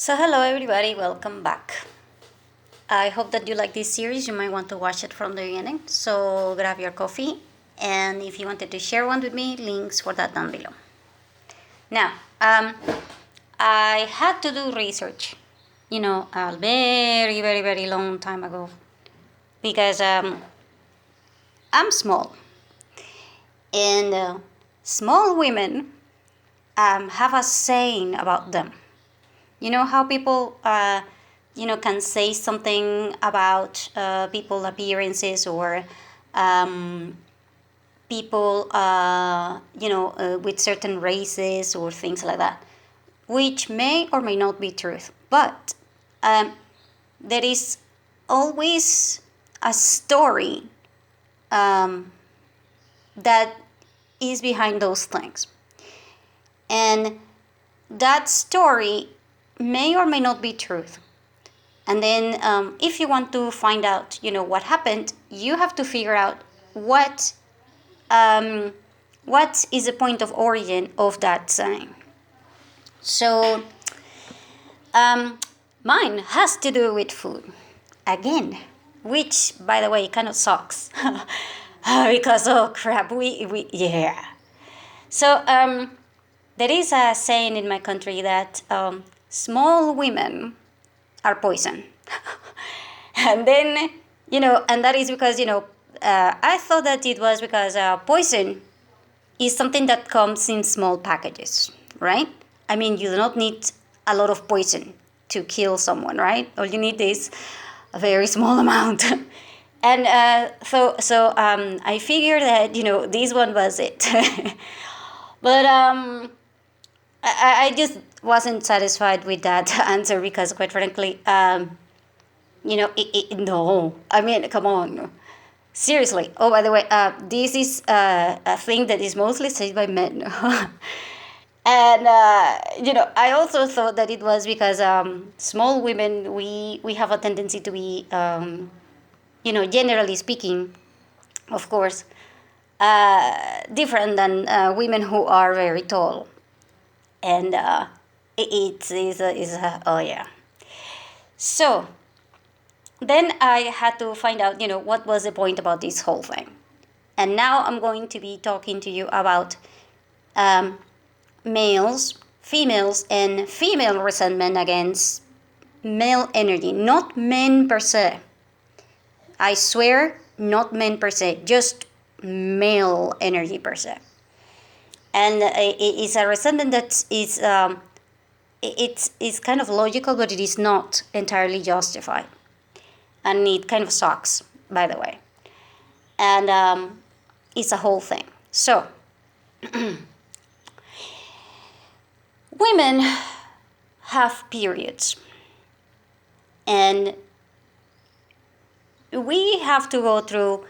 So hello everybody, welcome back. I hope that you like this series. You might want to watch it from the beginning. So grab your coffee, and if you wanted to share one with me, links for that down below. Now, I had to do research, a very, very, very long time ago, because I'm small, and small women have a saying about them. You know how people, can say something about people appearances or people, with certain races or things like that, which may or may not be truth. But there is always a story that is behind those things. And that story may or may not be truth. And then if you want to find out, what happened, you have to figure out what is the point of origin of that saying. So mine has to do with food again, which, by the way, kind of sucks because oh crap, we yeah. So there is a saying in my country that small women are poison. And then, and that is because, I thought that it was because poison is something that comes in small packages, right? I mean, you do not need a lot of poison to kill someone, right? All you need is a very small amount. And so I figured that, this one was it. But I just wasn't satisfied with that answer because, quite frankly, no. I mean, come on. Seriously. Oh, by the way, this is a thing that is mostly said by men. And, I also thought that it was because small women, we have a tendency to be, generally speaking, of course, different than women who are very tall. And oh yeah. So then I had to find out, what was the point about this whole thing. And now I'm going to be talking to you about males, females, and female resentment against male energy, not men per se. I swear, not men per se, just male energy per se. And it's a resentment that is it's kind of logical, but it is not entirely justified, and it kind of sucks, by the way. And it's a whole thing. So women have periods, and we have to go through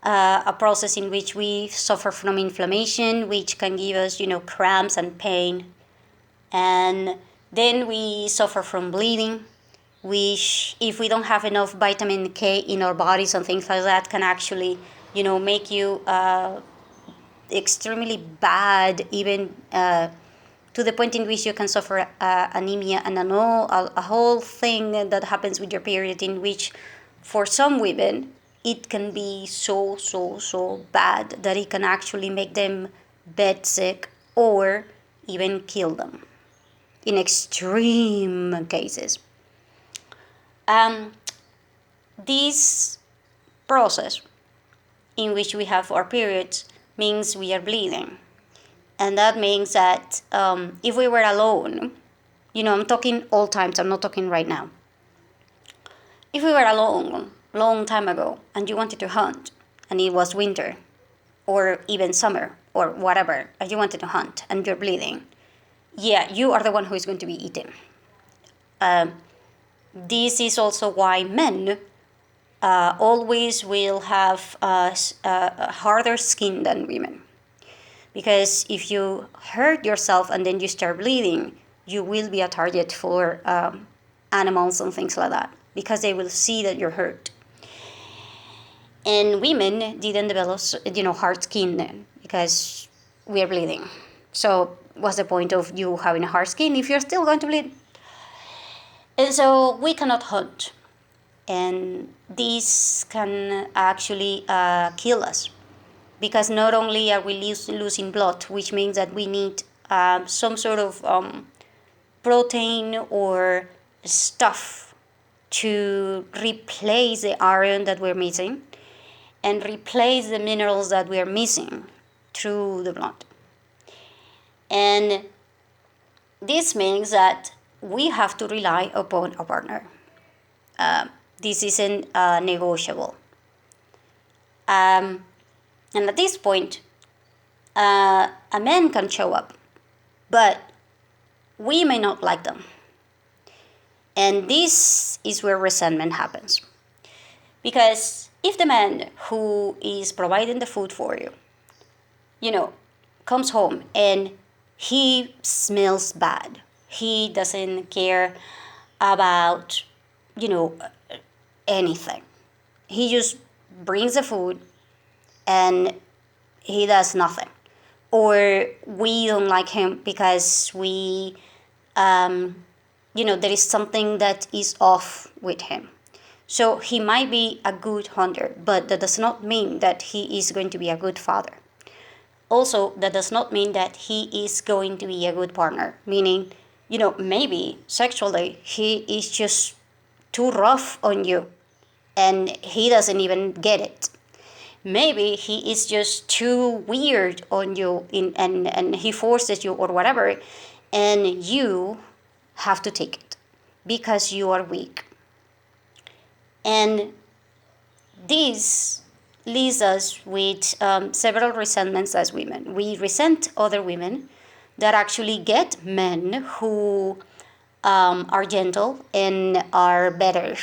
a process in which we suffer from inflammation, which can give us, cramps and pain. And then we suffer from bleeding, which, if we don't have enough vitamin K in our bodies and things like that, can actually, make you extremely bad, even to the point in which you can suffer anemia and a whole thing that happens with your period, in which, for some women, it can be so, so, so bad that it can actually make them bedsick or even kill them in extreme cases. This process in which we have our periods means we are bleeding. And that means that if we were alone, I'm talking all times, I'm not talking right now. If we were alone, long time ago, and you wanted to hunt, and it was winter, or even summer, or whatever, and you wanted to hunt, and you're bleeding, yeah, you are the one who is going to be eaten. This is also why men always will have a harder skin than women. Because if you hurt yourself and then you start bleeding, you will be a target for animals and things like that, because they will see that you're hurt. And women didn't develop, hard skin then, because we are bleeding. So what's the point of you having a hard skin if you're still going to bleed? And so we cannot hunt. And this can actually kill us, because not only are we losing blood, which means that we need some sort of protein or stuff to replace the iron that we're missing and replace the minerals that we're missing through the blood. And this means that we have to rely upon a partner. This isn't negotiable. And at this point, a man can show up, but we may not like them. And this is where resentment happens. Because if the man who is providing the food for you, comes home and he smells bad, he doesn't care about, anything. He just brings the food and he does nothing. Or we don't like him because there is something that is off with him. So he might be a good hunter, but that does not mean that he is going to be a good father. Also, that does not mean that he is going to be a good partner, meaning, maybe sexually he is just too rough on you and he doesn't even get it. Maybe he is just too weird on you and he forces you or whatever, and you have to take it because you are weak. And this leaves us with several resentments as women. We resent other women that actually get men who are gentle and are better.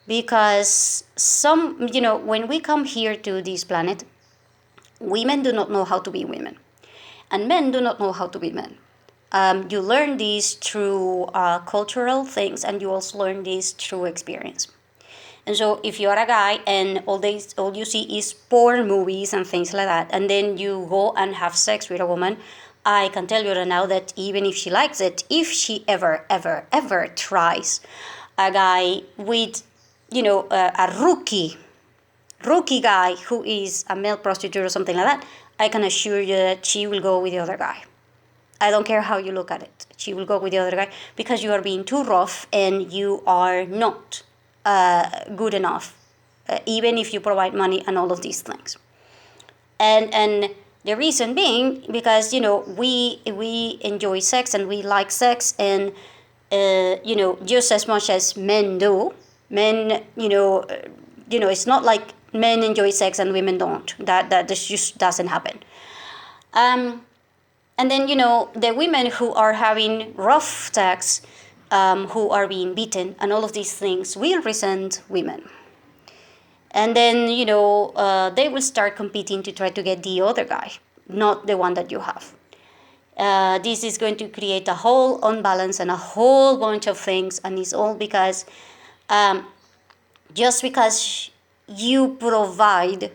Because when we come here to this planet, women do not know how to be women. And men do not know how to be men. You learn this through cultural things, and you also learn this through experience. And so if you are a guy and all you see is porn movies and things like that, and then you go and have sex with a woman, I can tell you right now that even if she likes it, if she ever tries a guy with, a rookie guy who is a male prostitute or something like that, I can assure you that she will go with the other guy. I don't care how you look at it. She will go with the other guy because you are being too rough and you are not good enough, even if you provide money and all of these things. And the reason being because we enjoy sex and we like sex, and just as much as men do. Men, it's not like men enjoy sex and women don't. That just doesn't happen. And then the women who are having rough sex, who are being beaten and all of these things, will resent women. And then, they will start competing to try to get the other guy, not the one that you have. This is going to create a whole unbalance and a whole bunch of things, and it's all because just because you provide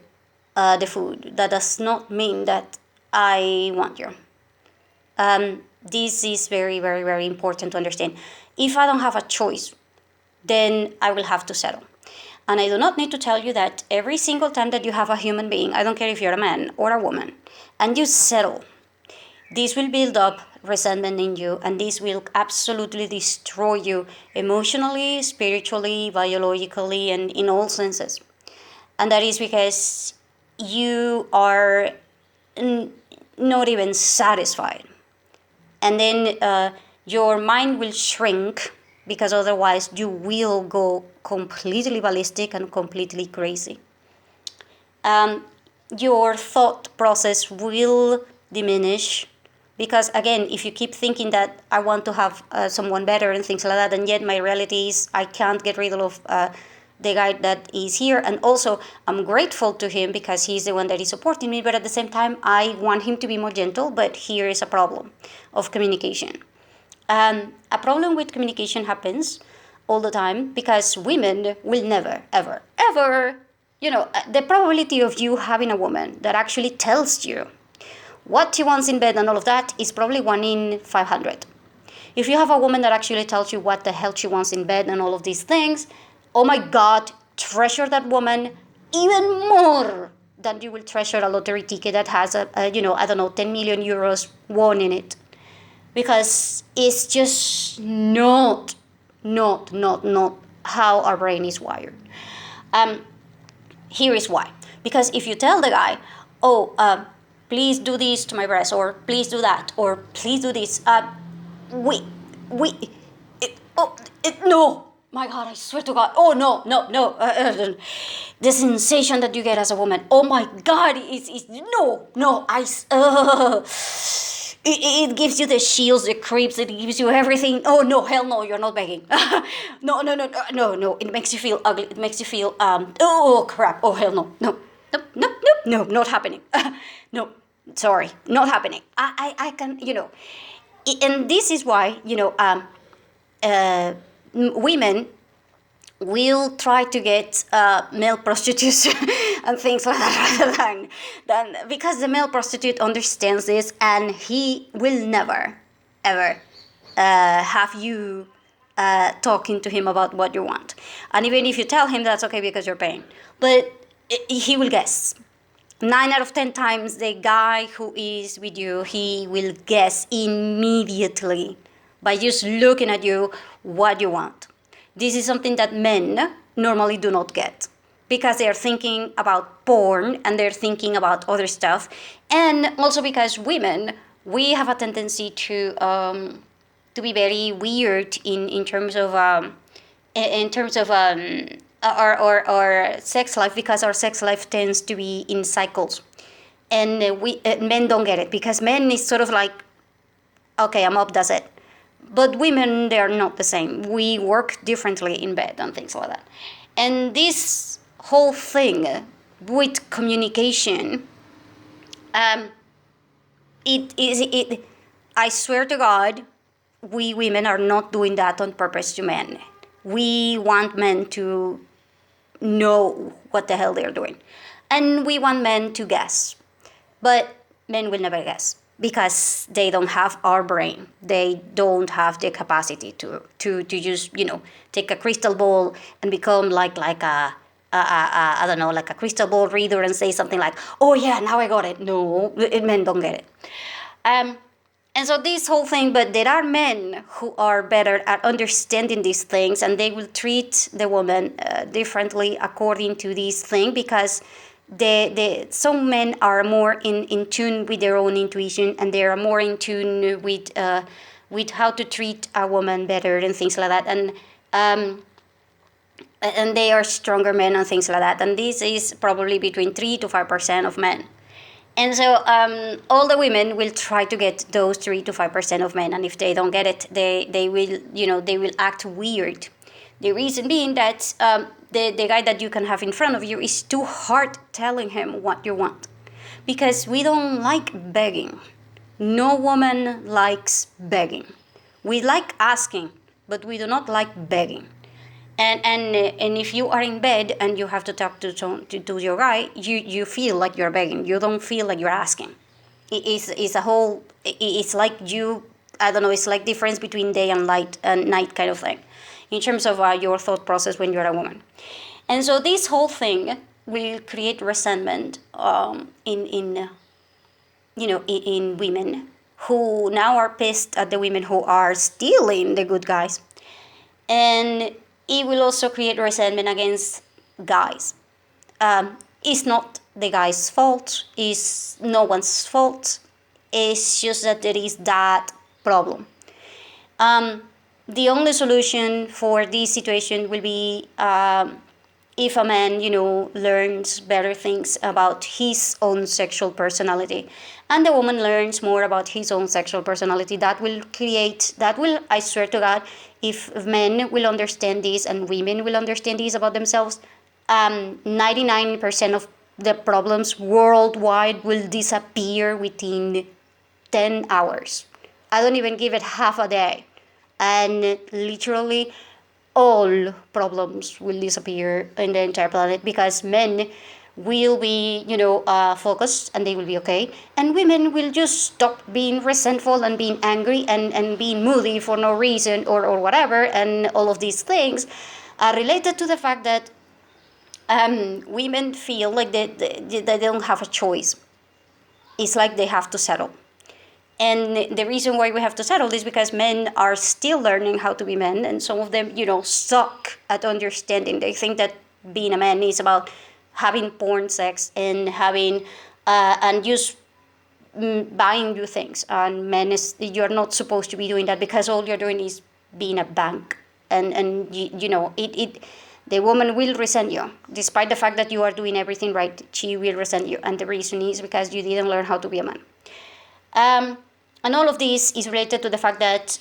the food, that does not mean that I want you. This is very, very, very important to understand. If I don't have a choice, then I will have to settle. And I do not need to tell you that every single time that you have a human being, I don't care if you're a man or a woman, and you settle, this will build up resentment in you, and this will absolutely destroy you emotionally, spiritually, biologically, and in all senses. And that is because you are not even satisfied. And then your mind will shrink, because otherwise you will go completely ballistic and completely crazy. Your thought process will diminish, because again, if you keep thinking that I want to have someone better and things like that, and yet my reality is I can't get rid of the guy that is here, and also I'm grateful to him because he's the one that is supporting me, but at the same time I want him to be more gentle. But here is a problem of communication. A problem with communication happens all the time because women will never, ever, ever, the probability of you having a woman that actually tells you what she wants in bed and all of that is probably 1 in 500. If you have a woman that actually tells you what the hell she wants in bed and all of these things, oh my God, treasure that woman even more than you will treasure a lottery ticket that has I don't know, 10 million euros won in it. Because it's just not how our brain is wired. Um, Here is why. Because if you tell the guy, oh, please do this to my breast, or please do that, or please do this, we, no, my God, I swear to God, oh no, the sensation that you get as a woman, oh my God, it's no, it gives you the chills, the creeps, it gives you everything. Oh no, hell no, you're not begging. No, it makes you feel ugly, it makes you feel, oh crap, oh hell no, not happening. No, sorry, not happening. I can, and this is why, women will try to get male prostitutes and things like that rather than because the male prostitute understands this, and he will never ever have you talking to him about what you want. And even if you tell him, that's okay because you're paying, but he will guess. 9 out of 10 times, the guy who is with you, he will guess immediately by just looking at you what you want. This is something that men normally do not get because they're thinking about porn and they're thinking about other stuff, and also because women, we have a tendency to be very weird in terms of our sex life, because our sex life tends to be in cycles, and we men don't get it because men is sort of like, okay, I'm up, that's it. But women, they are not the same. We work differently in bed and things like that. And this whole thing with communication, I swear to God, we women are not doing that on purpose to men. We want men to know what the hell they're doing. And we want men to guess. But men will never guess, because they don't have our brain. They don't have the capacity to just, take a crystal ball and become like a I don't know, like a crystal ball reader and say something like, oh yeah, now I got it. No, men don't get it. And so this whole thing, but there are men who are better at understanding these things, and they will treat the woman differently according to this thing, because some men are more in tune with their own intuition, and they are more in tune with how to treat a woman better and things like that, and they are stronger men and things like that. And this is probably between 3 to 5% of men. And so all the women will try to get those 3 to 5% of men, and if they don't get it, they will act weird. The reason being that the guy that you can have in front of you is too hard telling him what you want, because we don't like begging. No woman likes begging. We like asking, but we do not like begging. And if you are in bed and you have to talk to your guy, you feel like you're begging. You don't feel like you're asking. It's like I don't know, it's like difference between day and night kind of thing, in terms of your thought process when you're a woman. And so this whole thing will create resentment in women who now are pissed at the women who are stealing the good guys. And it will also create resentment against guys. It's not the guy's fault. It's no one's fault. It's just that there is that problem. The only solution for this situation will be if a man, learns better things about his own sexual personality, and the woman learns more about his own sexual personality. That will, I swear to God, if men will understand this and women will understand this about themselves, 99% of the problems worldwide will disappear within 10 hours. I don't even give it half a day. And literally all problems will disappear in the entire planet, because men will be, focused, and they will be okay. And women will just stop being resentful and being angry and being moody for no reason or whatever. And all of these things are related to the fact that women feel like they don't have a choice. It's like they have to settle. And the reason why we have to settle is because men are still learning how to be men, and some of them, suck at understanding. They think that being a man is about having porn sex and having and just buying you things. And men you're not supposed to be doing that, because all you're doing is being a bank, and it the woman will resent you despite the fact that you are doing everything right. She will resent you, and the reason is because you didn't learn how to be a man. And all of this is related to the fact that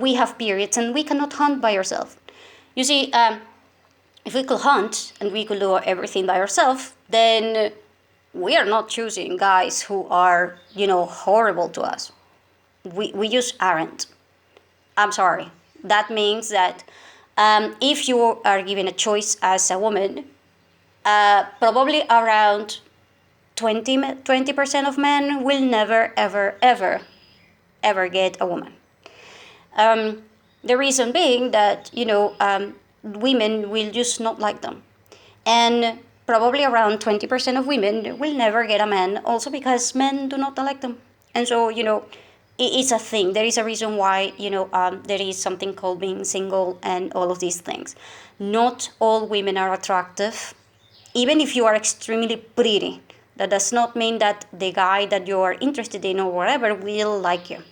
we have periods and we cannot hunt by ourselves. You see, if we could hunt and we could do everything by ourselves, then we are not choosing guys who are, horrible to us. We just aren't. I'm sorry. That means that if you are given a choice as a woman, probably around 20% of men will never, ever, ever, ever get a woman. The reason being that, women will just not like them. And probably around 20% of women will never get a man, also because men do not like them. And so, it's a thing. There is a reason why, there is something called being single and all of these things. Not all women are attractive. Even if you are extremely pretty, that does not mean that the guy that you are interested in or whatever will like you.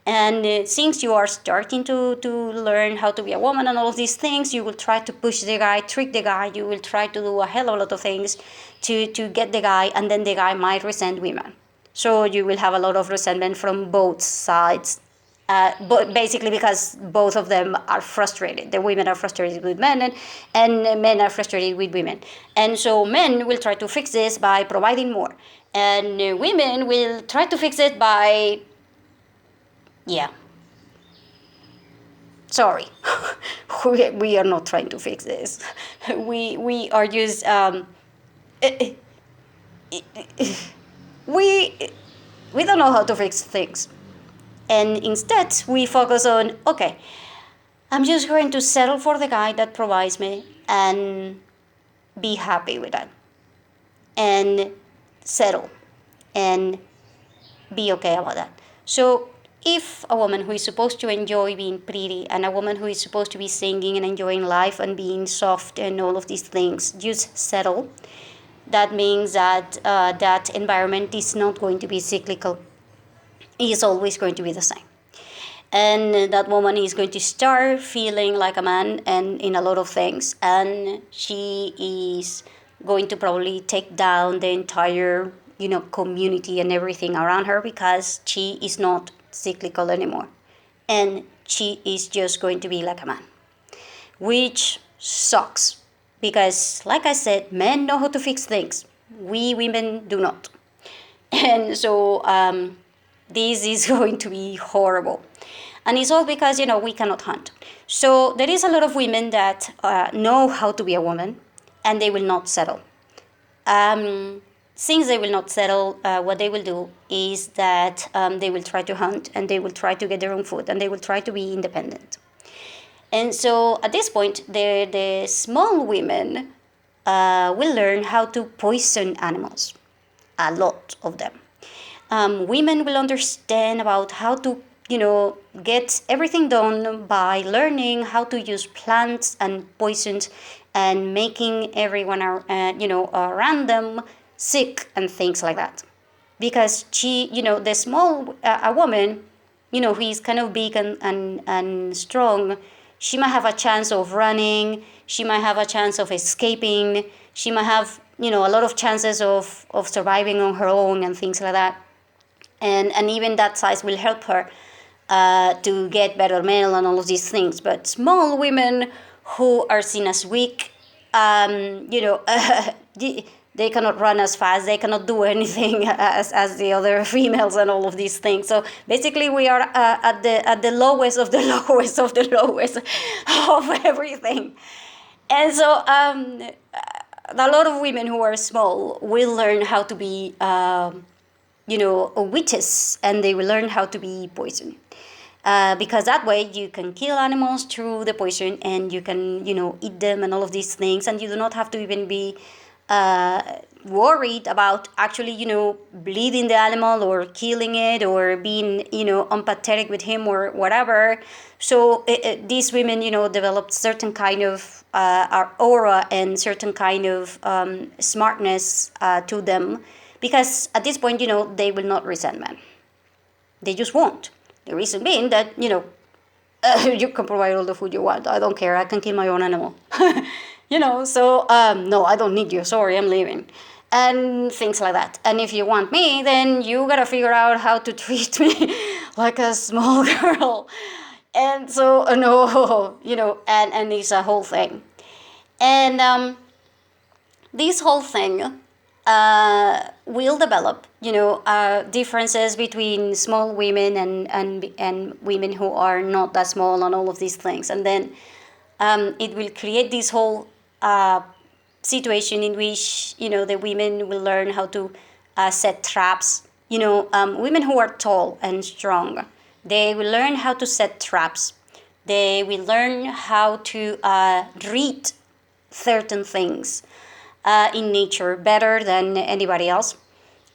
And since you are starting to learn how to be a woman and all of these things, you will try to push the guy, trick the guy. You will try to do a hell of a lot of things to get the guy, and then the guy might resent women. So you will have a lot of resentment from both sides. But basically because both of them are frustrated. The women are frustrated with men, and men are frustrated with women. And so men will try to fix this by providing more. And women will try to fix it by... Yeah. Sorry. we are not trying to fix this. We are just... we don't know how to fix things. And instead, we focus on, okay, I'm just going to settle for the guy that provides me and be happy with that. And settle and be okay about that. So if a woman who is supposed to enjoy being pretty, and a woman who is supposed to be singing and enjoying life and being soft and all of these things just settle, that means that that environment is not going to be cyclical. It is always going to be the same. And that woman is going to start feeling like a man and in a lot of things, and she is going to probably take down the entire community and everything around her, because she is not cyclical anymore, and she is just going to be like a man, which sucks, because like I said, men know how to fix things. We women do not. And so this is going to be horrible. And it's all because, we cannot hunt. So there is a lot of women that know how to be a woman, and they will not settle. Since they will not settle, what they will do is that they will try to hunt, and they will try to get their own food, and they will try to be independent. And so at this point, the small women will learn how to poison animals, a lot of them. Women will understand about how to, get everything done by learning how to use plants and poisons and making everyone, around them sick and things like that. Because she, the small, a woman, who is kind of big and strong, she might have a chance of running, she might have a chance of escaping, she might have, a lot of chances of surviving on her own and things like that. And even that size will help her to get better mail and all of these things. But small women who are seen as weak, they cannot run as fast, they cannot do anything as the other females and all of these things. So basically we are at the lowest of the lowest of the lowest of everything. And so a lot of women who are small will learn how to be, witches, and they will learn how to be poison. Because that way you can kill animals through the poison, and you can, eat them and all of these things, and you do not have to even be worried about actually, bleeding the animal or killing it or being, empathetic with him or whatever. So these women, developed certain kind of aura and certain kind of smartness to them, because at this point, they will not resent men. They just won't. The reason being that, you can provide all the food you want. I don't care. I can kill my own animal. So, no, I don't need you. Sorry, I'm leaving. And things like that. And if you want me, then you gotta figure out how to treat me like a small girl. And so, no, and it's a whole thing. And this whole thing will develop, differences between small women and women who are not that small and all of these things. And then it will create this whole situation in which, the women will learn how to set traps. Women who are tall and strong, they will learn how to set traps. They will learn how to read certain things in nature better than anybody else.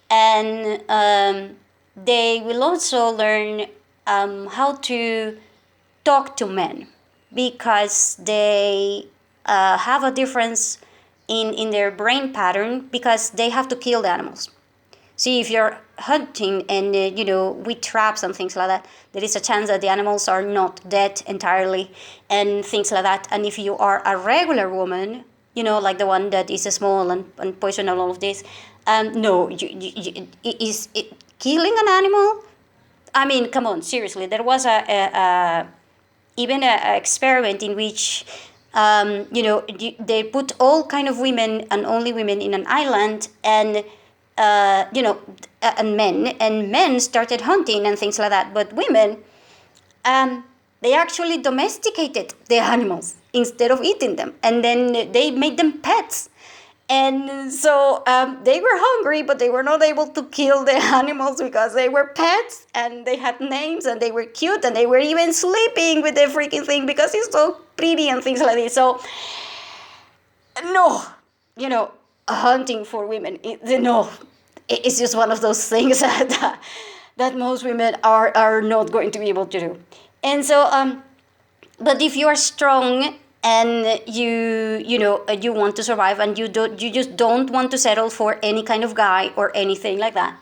And they will also learn how to talk to men, because they have a difference in their brain pattern, because they have to kill the animals. See, if you're hunting and, with traps and things like that, there is a chance that the animals are not dead entirely and things like that. And if you are a regular woman, like the one that is small and poison and all of this, no, killing an animal? I mean, come on, seriously. There was even a experiment in which, they put all kind of women and only women in an island, and and men started hunting and things like that. But women, they actually domesticated the animals instead of eating them, and then they made them pets. And so they were hungry, but they were not able to kill the animals because they were pets and they had names and they were cute and they were even sleeping with the freaking thing because it's so pretty and things like this. So, no, hunting for women, it's just one of those things that most women are not going to be able to do. And so, but if you are strong and you want to survive, and you just don't want to settle for any kind of guy or anything like that,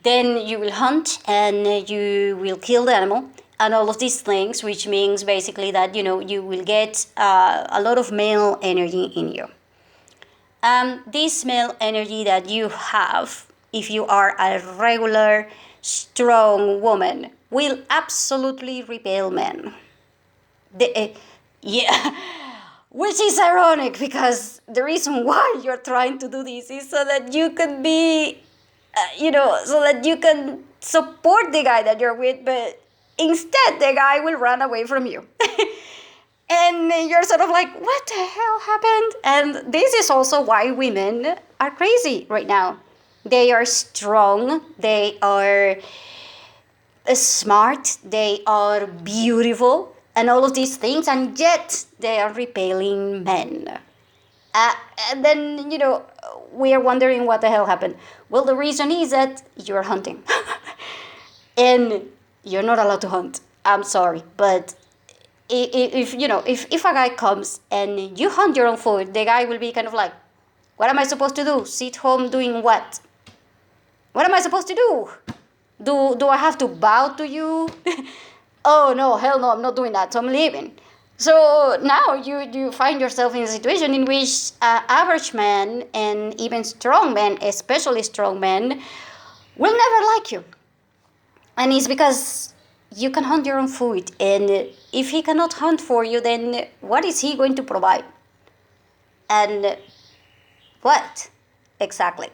then you will hunt and you will kill the animal and all of these things, which means basically that you will get a lot of male energy in you. This male energy that you have, if you are a regular strong woman, will absolutely repel men. Yeah, which is ironic, because the reason why you're trying to do this is so that you can be, so that you can support the guy that you're with, but instead the guy will run away from you. And you're sort of like, what the hell happened? And this is also why women are crazy right now. They are strong, they are smart, they are beautiful, and all of these things, and yet they are repelling men. And then, we are wondering what the hell happened. Well, the reason is that you're hunting. And you're not allowed to hunt. I'm sorry, but if a guy comes and you hunt your own food, the guy will be kind of like, what am I supposed to do? Sit home doing what? What am I supposed to do? Do I have to bow to you? Oh, no, hell no, I'm not doing that, so I'm leaving. So now you find yourself in a situation in which average men and even strong men, especially strong men, will never like you. And it's because you can hunt your own food. And if he cannot hunt for you, then what is he going to provide? And what exactly?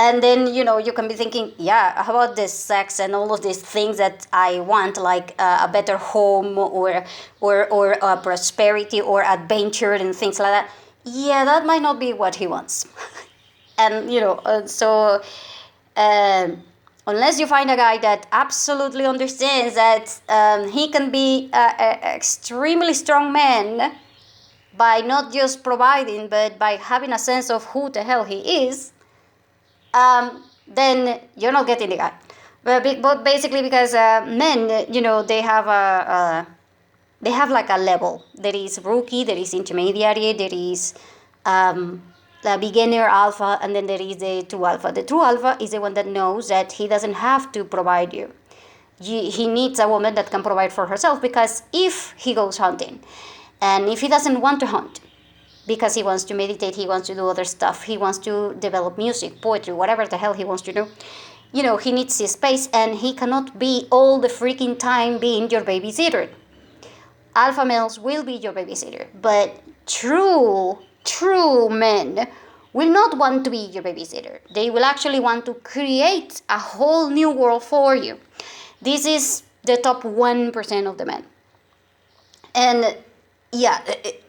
And then, you can be thinking, yeah, how about this sex and all of these things that I want, like a better home or prosperity or adventure and things like that. yeah, that might not be what he wants. And so um, unless you find a guy that absolutely understands that he can be an extremely strong man by not just providing but by having a sense of who the hell he is, then you're not getting the guy. But basically, because men, they have like a level. There is rookie, there is intermediary, there is um, the beginner alpha, and then there is the true alpha. The true alpha is the one that knows that he doesn't have to provide you. He needs a woman that can provide for herself, because if he goes hunting and if he doesn't want to hunt because he wants to meditate, he wants to do other stuff, he wants to develop music, poetry, whatever the hell he wants to do, he needs his space, and he cannot be all the freaking time being your babysitter. Alpha males will be your babysitter, but true men will not want to be your babysitter. They will actually want to create a whole new world for you. This is the top 1% of the men. And yeah,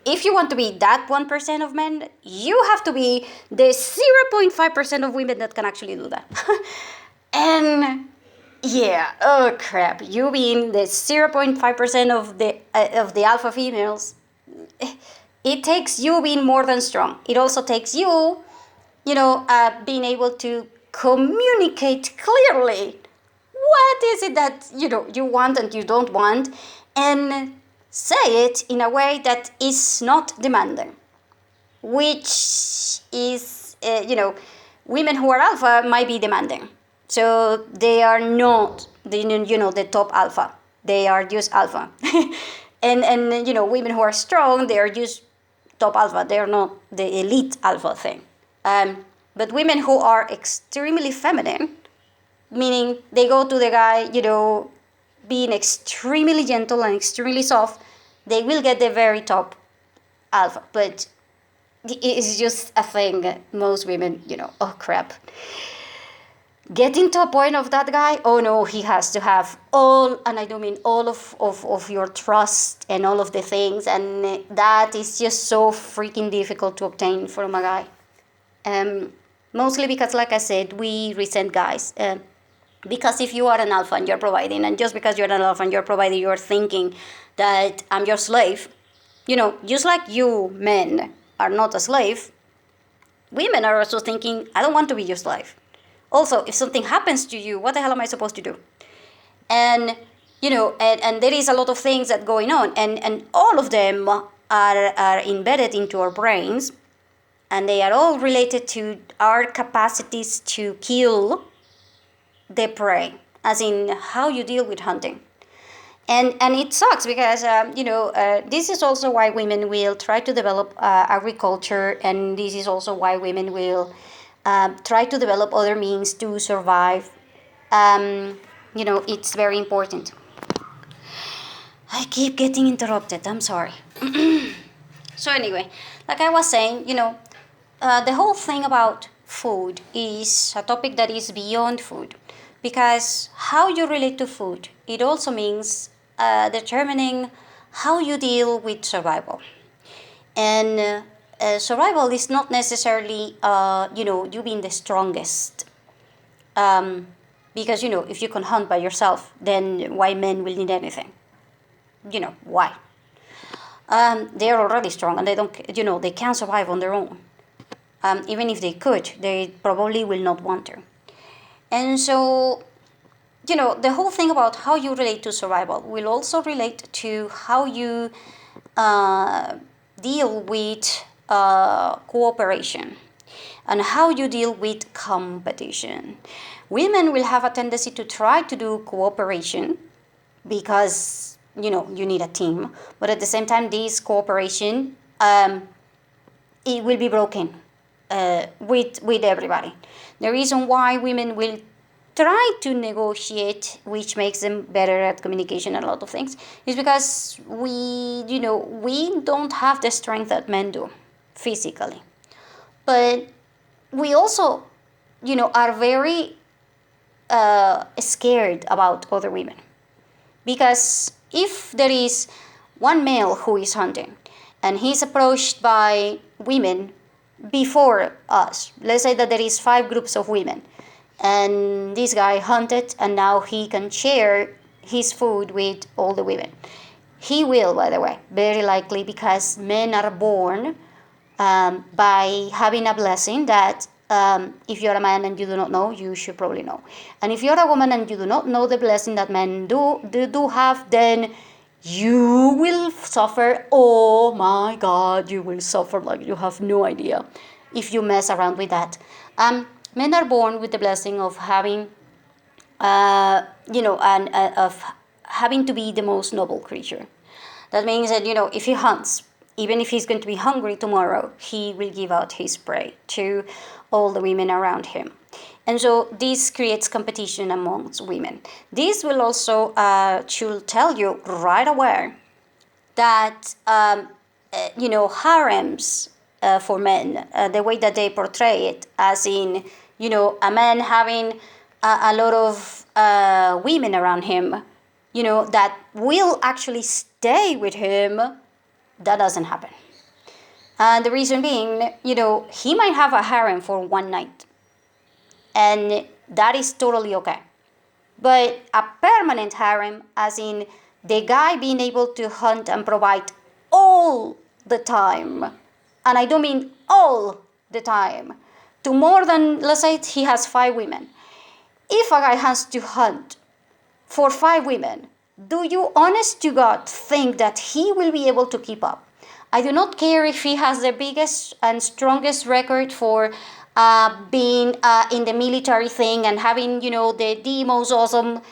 if you want to be that 1% of men, you have to be the 0.5% of women that can actually do that. And yeah, oh crap, you being the 0.5% of the alpha females, it takes you being more than strong. It also takes you, being able to communicate clearly what is it that you want and you don't want, and say it in a way that is not demanding, which is women who are alpha might be demanding. So they are not the top alpha. They are just alpha. and women who are strong, they are just top alpha. They are not the elite alpha thing. But women who are extremely feminine, meaning they go to the guy, being extremely gentle and extremely soft, they will get the very top alpha. But it's just a thing. Most women, oh crap. Getting to a point of that guy, oh no, he has to have all, and I do mean all of your trust and all of the things, and that is just so freaking difficult to obtain from a guy. Mostly because, like I said, we resent guys. Because if you are an alpha and you're providing, and just because you're an alpha and you're providing, you're thinking that I'm your slave, just like you men are not a slave, women are also thinking, I don't want to be your slave. Also, if something happens to you, what the hell am I supposed to do? And, and there is a lot of things that going on, and all of them are embedded into our brains, and they are all related to our capacities to kill the prey, as in how you deal with hunting. And it sucks because, this is also why women will try to develop agriculture, and this is also why women will try to develop other means to survive. It's very important. I keep getting interrupted, I'm sorry. So anyway, like I was saying, the whole thing about food is a topic that is beyond food, because how you relate to food, it also means determining how you deal with survival. And survival is not necessarily, you being the strongest. Because, if you can hunt by yourself, then why men will need anything? Why? They are already strong, and they don't, they can't survive on their own. Even if they could, they probably will not want to. And so, the whole thing about how you relate to survival will also relate to how you deal with cooperation and how you deal with competition. Women will have a tendency to try to do cooperation because, you need a team. But at the same time, this cooperation, it will be broken with everybody. The reason why women will try to negotiate, which makes them better at communication and a lot of things, is because we don't have the strength that men do physically. But we also, are very scared about other women. Because if there is one male who is hunting and he's approached by women before us. Let's say that there is 5 groups of women, and this guy hunted, and now he can share his food with all the women. He will, by the way, very likely, because men are born by having a blessing that if you're a man and you do not know, you should probably know. And if you're a woman and you do not know the blessing that men do have, then you will suffer. Oh my God, you will suffer like you have no idea if you mess around with that. Men are born with the blessing of having, of having to be the most noble creature. That means that, if he hunts, even if he's going to be hungry tomorrow, he will give out his prey to all the women around him. And so this creates competition amongst women. This will also should tell you right away that, harems for men, the way that they portray it, as in, a man having a lot of women around him, that will actually stay with him, that doesn't happen. And the reason being, he might have a harem for one night, and that is totally okay. But a permanent harem, as in the guy being able to hunt and provide all the time, and I don't mean all the time, to more than, let's say he has 5 women. If a guy has to hunt for 5 women, do you honest to God think that he will be able to keep up? I do not care if he has the biggest and strongest record for being in the military thing and having, the most awesome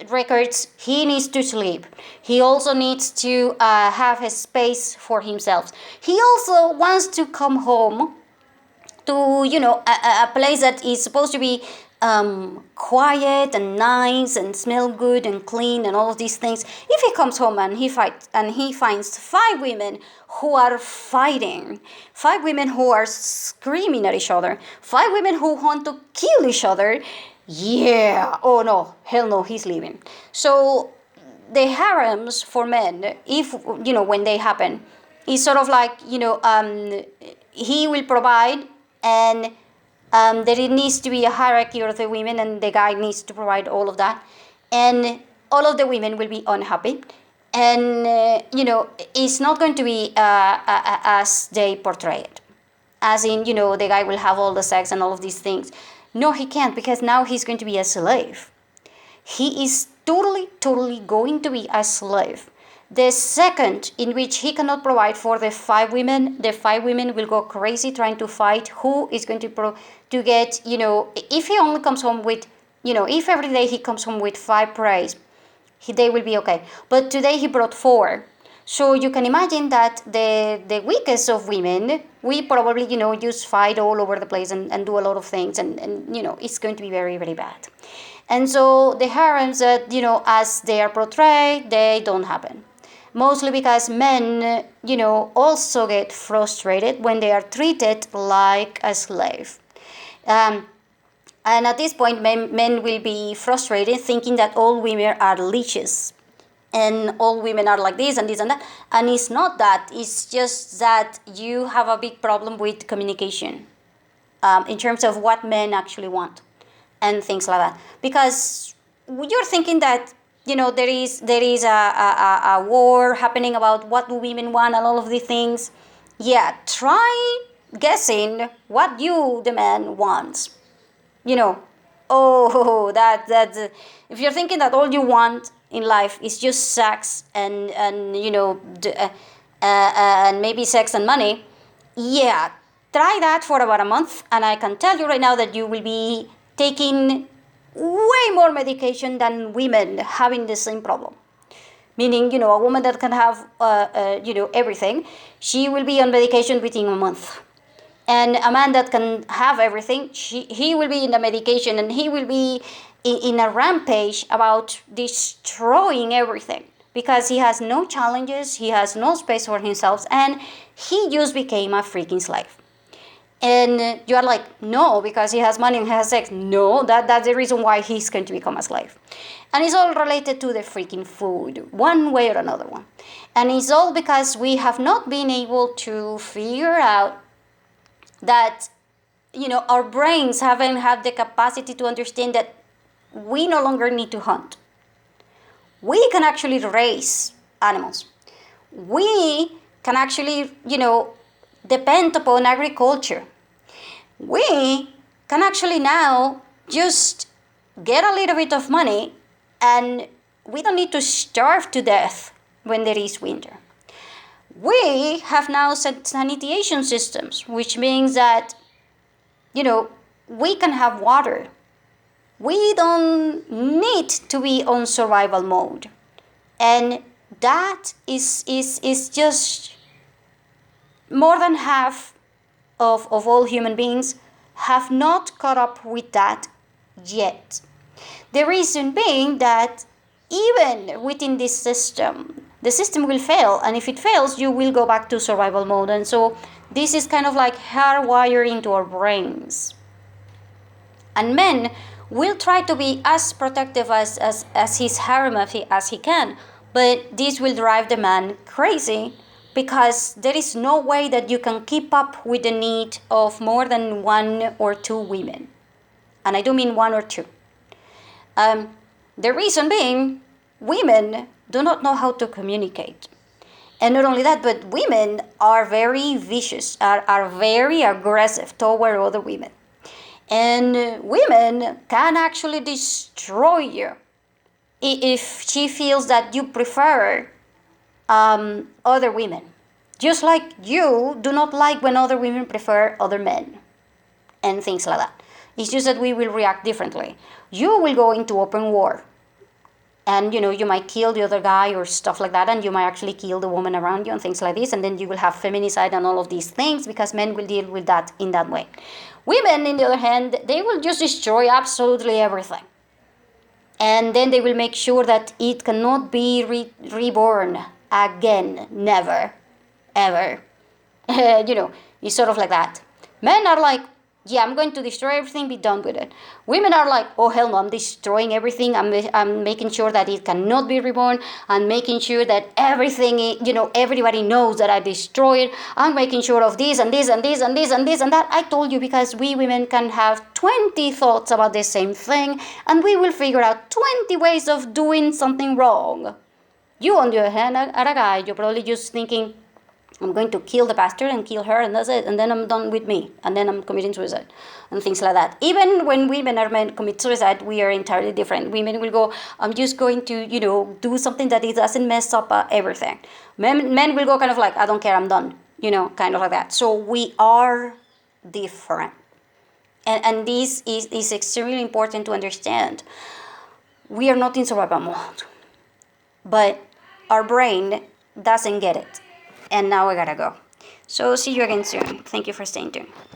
records. He needs to sleep. He also needs to have a space for himself. He also wants to come home to, a place that is supposed to be quiet and nice and smell good and clean and all of these things. If he comes home and he finds 5 women who are fighting, 5 women who are screaming at each other, 5 women who want to kill each other, oh no, hell no, he's leaving. So the harems for men, if when they happen, is sort of like, he will provide, and there needs to be a hierarchy of the women, and the guy needs to provide all of that, and all of the women will be unhappy, and it's not going to be as they portray it, as in, the guy will have all the sex and all of these things. No, he can't, because now he's going to be a slave. He is totally going to be a slave. The second in which he cannot provide for the 5 women, the 5 women will go crazy trying to fight who is going to get, if he only comes home with, if every day he comes home with 5 preys, they will be okay. But today he brought 4. So you can imagine that the weakest of women, we probably, just fight all over the place and do a lot of things, and it's going to be very, very bad. And so the harems that, as they are portrayed, they don't happen. Mostly because men, also get frustrated when they are treated like a slave. And at this point, men will be frustrated, thinking that all women are leeches, and all women are like this and this and that. And it's not that. It's just that you have a big problem with communication in terms of what men actually want and things like that. Because you're thinking that, there is a war happening about what do women want and all of these things. Yeah, try guessing what you, the man, wants. That's if you're thinking that all you want in life is just sex and maybe sex and money, yeah, try that for about a month, and I can tell you right now that you will be taking way more medication than women having the same problem. Meaning, a woman that can have, everything, she will be on medication within a month. And a man that can have everything, he will be in the medication, and he will be in a rampage about destroying everything, because he has no challenges, he has no space for himself, and he just became a freaking slave. And you are like, no, because he has money and has sex. No, that's the reason why he's going to become a slave. And it's all related to the freaking food, one way or another one. And it's all because we have not been able to figure out that, our brains haven't had the capacity to understand that we no longer need to hunt. We can actually raise animals. We can actually, depend upon agriculture. We can actually now just get a little bit of money, and we don't need to starve to death when there is winter. We have now sanitation systems, which means that, we can have water. We don't need to be on survival mode. And that is just more than half of all human beings have not caught up with that yet. The reason being that even within this system, the system will fail, and if it fails, you will go back to survival mode. And so this is kind of like hardwired into our brains. And men will try to be as protective as his harem as he can, but this will drive the man crazy, because there is no way that you can keep up with the need of more than 1 or 2 women. And I do mean 1 or 2. The reason being, women do not know how to communicate. And not only that, but women are very vicious, are very aggressive toward other women. And women can actually destroy you if she feels that you prefer other women. Just like you do not like when other women prefer other men and things like that. It's just that we will react differently. You will go into open war. And, you might kill the other guy or stuff like that, and you might actually kill the woman around you and things like this, and then you will have feminicide and all of these things, because men will deal with that in that way. Women, on the other hand, they will just destroy absolutely everything. And then they will make sure that it cannot be reborn again. Never. Ever. It's sort of like that. Men are like, yeah, I'm going to destroy everything, be done with it. Women are like, oh hell no, I'm destroying everything. I'm making sure that it cannot be reborn. I'm making sure that everything, everybody knows that I destroyed. I'm making sure of this and this and this and this and this and that. I told you, because we women can have 20 thoughts about the same thing, and we will figure out 20 ways of doing something wrong. You, on the other hand, are a guy, you're probably just thinking, I'm going to kill the bastard and kill her, and that's it, and then I'm done with me, and then I'm committing suicide, and things like that. Even when women or men commit suicide, we are entirely different. Women will go, I'm just going to, do something that it doesn't mess up everything. Men will go kind of like, I don't care, I'm done, kind of like that. So we are different. And this is extremely important to understand. We are not in survival mode, but our brain doesn't get it. And now I gotta go. So see you again soon. Thank you for staying tuned.